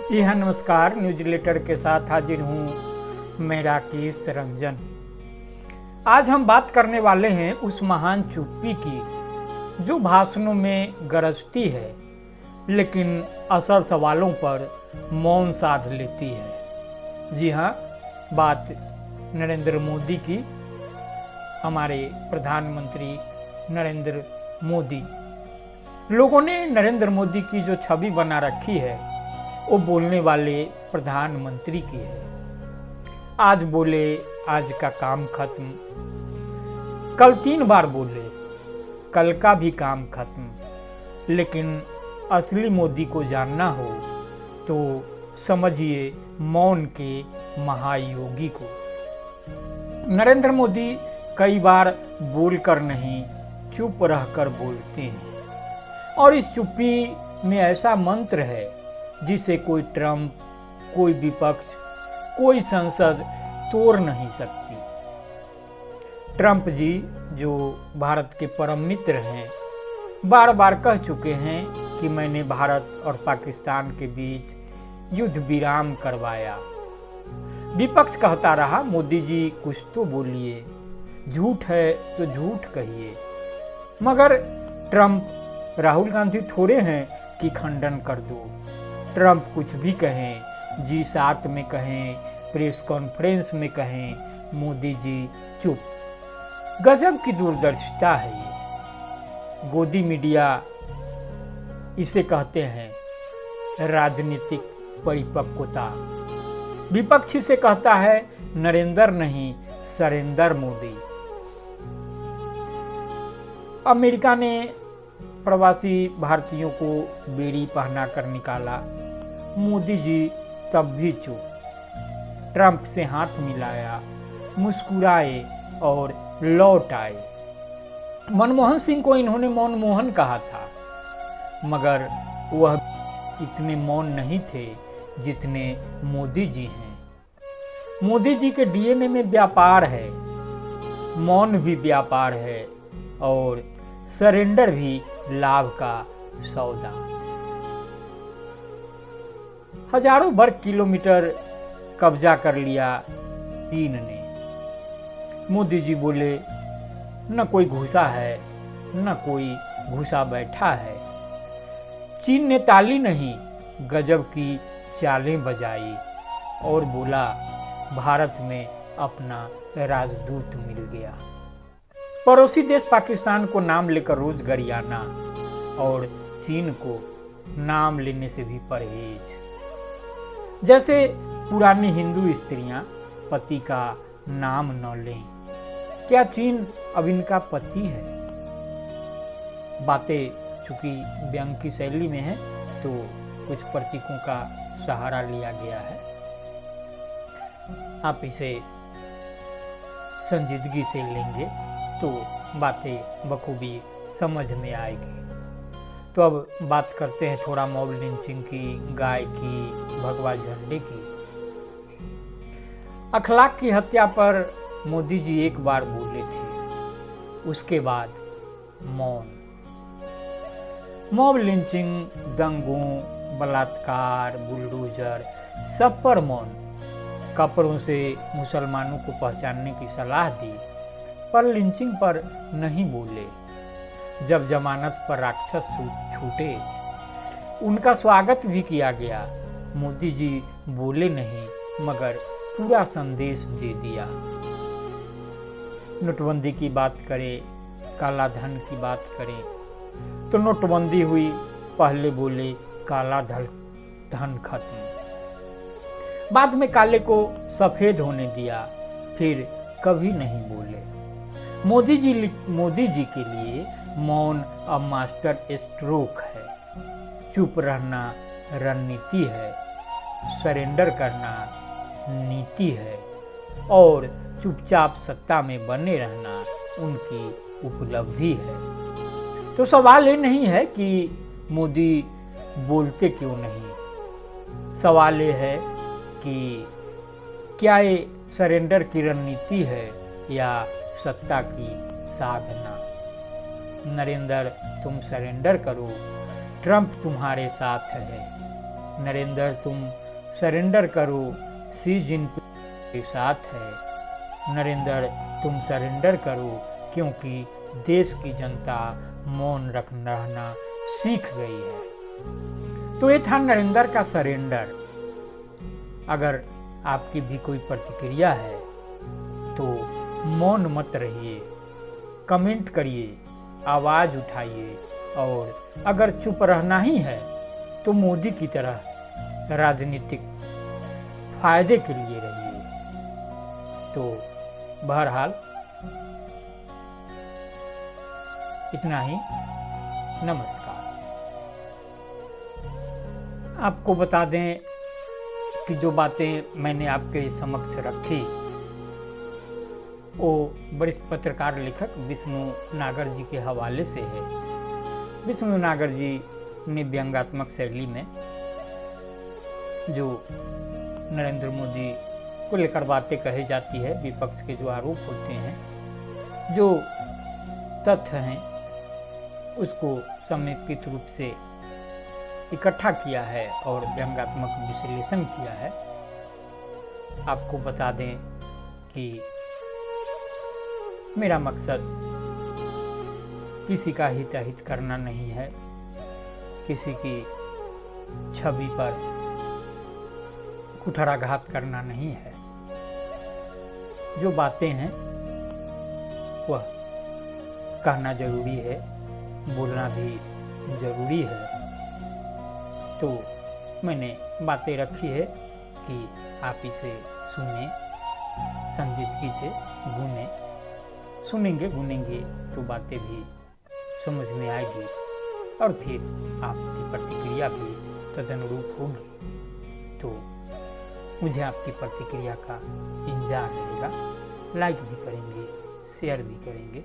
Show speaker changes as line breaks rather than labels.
जी हाँ, नमस्कार। News letter के साथ हाजिर हूँ मैं राकेश रंजन। आज हम बात करने वाले हैं उस महान चुप्पी की जो भाषणों में गरजती है लेकिन असल सवालों पर मौन साध लेती है। जी हाँ, बात नरेंद्र मोदी की। हमारे प्रधानमंत्री नरेंद्र मोदी। लोगों ने नरेंद्र मोदी की जो छवि बना रखी है वो बोलने वाले प्रधानमंत्री की है। आज बोले आज का काम खत्म, कल 3 बार बोले कल का भी काम खत्म। लेकिन असली मोदी को जानना हो तो समझिए मौन के महायोगी को। नरेंद्र मोदी कई बार बोलकर नहीं चुप रहकर बोलते हैं और इस चुप्पी में ऐसा मंत्र है जिसे कोई ट्रंप, कोई विपक्ष, कोई संसद तोड़ नहीं सकती। ट्रंप जी जो भारत के परम मित्र हैं, बार बार कह चुके हैं कि मैंने भारत और पाकिस्तान के बीच युद्ध विराम करवाया। विपक्ष कहता रहा मोदी जी कुछ तो बोलिए, झूठ है तो झूठ कहिए। मगर ट्रंप, राहुल गांधी थोड़े हैं कि खंडन कर दो। ट्रंप कुछ भी कहें, G7 में कहें, प्रेस कॉन्फ्रेंस में कहें, मोदी जी चुप। गजब की दूरदर्शिता है ये। गोदी मीडिया इसे कहते हैं राजनीतिक परिपक्वता। विपक्ष इसे कहता है नरेंद्र नहीं सरेंद्र मोदी। अमेरिका ने प्रवासी भारतीयों को बेड़ी पहना कर निकाला, मोदी जी तब भी चुप। ट्रंप से हाथ मिलाया, मुस्कुराए और लौट आए। मनमोहन सिंह को इन्होंने मौनमोहन कहा था, मगर वह इतने मौन नहीं थे जितने मोदी जी हैं। मोदी जी के डीएनए में व्यापार है, मौन भी व्यापार है और सरेंडर भी लाभ का सौदा। हजारों वर्ग किलोमीटर कब्जा कर लिया चीन ने। मोदी जी बोले न कोई घुसा है न कोई घुसा बैठा है। चीन ने ताली नहीं गजब की चालें बजाई और बोला भारत में अपना राजदूत मिल गया। पड़ोसी देश पाकिस्तान को नाम लेकर रोज गरियाना और चीन को नाम लेने से भी परहेज। जैसे पुरानी हिंदू स्त्रियां पति का नाम न लें, क्या चीन अब इनका पति है? बातें चूंकि व्यंग की शैली में है तो कुछ प्रतीकों का सहारा लिया गया है। आप इसे संजीदगी से लेंगे तो बातें बखूबी समझ में आएगी। तो अब बात करते हैं थोड़ा मॉब लिंचिंग की, गाय की, भगवा झंडे की। अखलाक की हत्या पर मोदी जी एक बार बोले थे, उसके बाद मौन। मॉब लिंचिंग, दंगों, बलात्कार, बुलडोजर, सब पर मौन। कपड़ों से मुसलमानों को पहचानने की सलाह दी पर लिंचिंग पर नहीं बोले। जब जमानत पर राक्षस छूटे उनका स्वागत भी किया गया। मोदी जी बोले नहीं मगर पूरा संदेश दे दिया। नोटबंदी की बात करें, काला धन की बात करें तो नोटबंदी हुई, पहले बोले काला धन खत्म, बाद में काले को सफेद होने दिया, फिर कभी नहीं बोले। मोदी जी के लिए मौन अब मास्टर स्ट्रोक है। चुप रहना रणनीति है, सरेंडर करना नीति है और चुपचाप सत्ता में बने रहना उनकी उपलब्धि है। तो सवाल ये नहीं है कि मोदी बोलते क्यों नहीं, सवाल ये है कि क्या ये सरेंडर की रणनीति है या सत्ता की साधना। नरेंद्र तुम सरेंडर करो, ट्रंप तुम्हारे साथ है। नरेंद्र तुम सरेंडर करो, शी जिनपिंग के साथ है। नरेंद्र तुम सरेंडर करो, क्योंकि देश की जनता मौन रहना सीख गई है। तो ये था नरेंद्र का सरेंडर। अगर आपकी भी कोई प्रतिक्रिया है तो मौन मत रहिए, कमेंट करिए, आवाज उठाइए, और अगर चुप रहना ही है तो मोदी की तरह राजनीतिक फायदे के लिए रहिए। तो बहरहाल इतना ही। नमस्कार। आपको बता दें कि जो बातें मैंने आपके समक्ष रखी वो वरिष्ठ पत्रकार लेखक विष्णु नागर जी के हवाले से है। विष्णु नागर जी ने व्यंग्यात्मक शैली में जो नरेंद्र मोदी को लेकर बातें कही जाती है, विपक्ष के जो आरोप होते हैं, जो तथ्य हैं, उसको समेकित रूप से इकट्ठा किया है और व्यंग्यात्मक विश्लेषण किया है। आपको बता दें कि मेरा मकसद किसी का हित करना नहीं है, किसी की छवि पर कुठाराघात करना नहीं है। जो बातें हैं वह कहना जरूरी है, बोलना भी जरूरी है। तो मैंने बातें रखी है कि आप इसे सुने, संजीदगी से गुने, सुनेंगे गुनेंगे तो बातें भी समझ में आएगी और फिर आपकी प्रतिक्रिया भी तदनुरूप होगी। तो मुझे आपकी प्रतिक्रिया का इंतजार रहेगा। लाइक भी करेंगे, शेयर भी करेंगे।